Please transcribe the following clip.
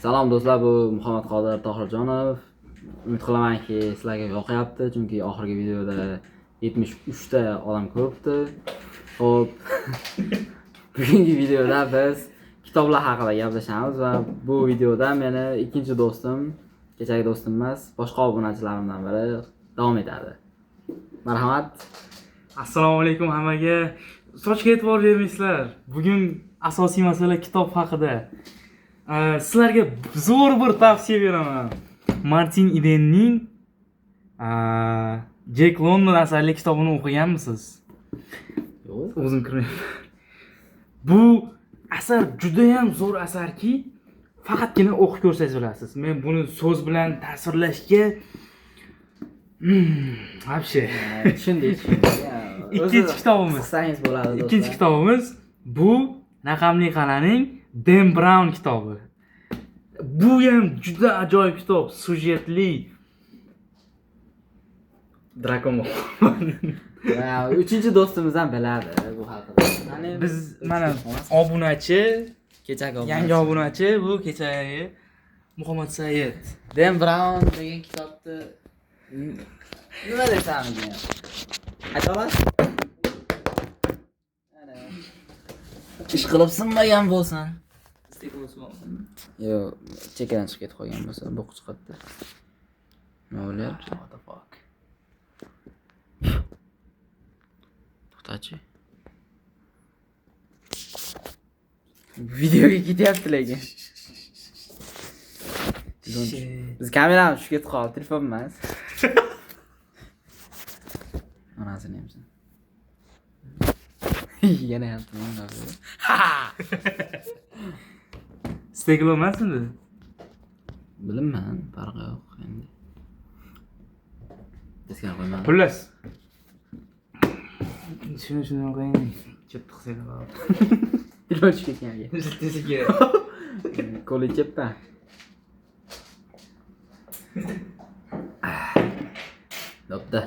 Salom do'stlar, bu Muhammad Qodir Tohirjonov. Umid qilamanki, sizlarga yoqyapti, chunki oxirgi videoda 73 ta odam ko'ribdi. Xo'p, bugungi videoda biz kitoblar haqida gaplashamiz va bu videoda meni ikkinchi do'stim, kechagi do'stim emas, boshqa obunachilarimdan biri davom etadi. Marhamat. Assalomu alaykum hammaga. Sochga e'tibor bermaysizlar. Bugun asosiy masala kitob haqida. Sizlarga zo'r bir tavsiya beraman. Martin Edenning Jack London asarli kitobini o'qiganmisiz? Yo'q. O'zim kirmayman. Bu asar juda ham zo'r asarki, faqatgina o'qib ko'rsangiz bilasiz. Men buni so'z bilan tasvirlashga вообще Tushundik. ikkinchi kitobimiz. Sayins bo'ladi do'stlar. Ikkinchi kitobimiz bu raqamli qal'aning Dan Brown kitobi. Bu ham juda ajoyib kitob, sujetli. Drakomon. Va uchinchi do'stimiz ham biladi bu haqida. Biz mana obunachi, Kechagi yangi obunachi, bu kechagi Muhammad Said. Dan Brown degan kitobni nima desam ekan? Ayta olasiz? Ish qilib sinmagan bo'lsin. Yo'q, chekkadan chiqib ketib qolgan bo'lsa, bu chiqadi. Nima bo'lyapti? What the fuck? To'xtachi. Videoga ketyapti lekin. Biz kameramiz shu ketib qoldi, telefon emas. Onasini ham sen. Yana ham tuman. Steglo emasmi? Bilmayman, farqi yo'q endi. Bizga qo'yma. Xullas. Shuni qo'ying. Chetda qilsak. Telefon chiqib ketgan. Tesiga. Qo'li chetda. Bo'pti.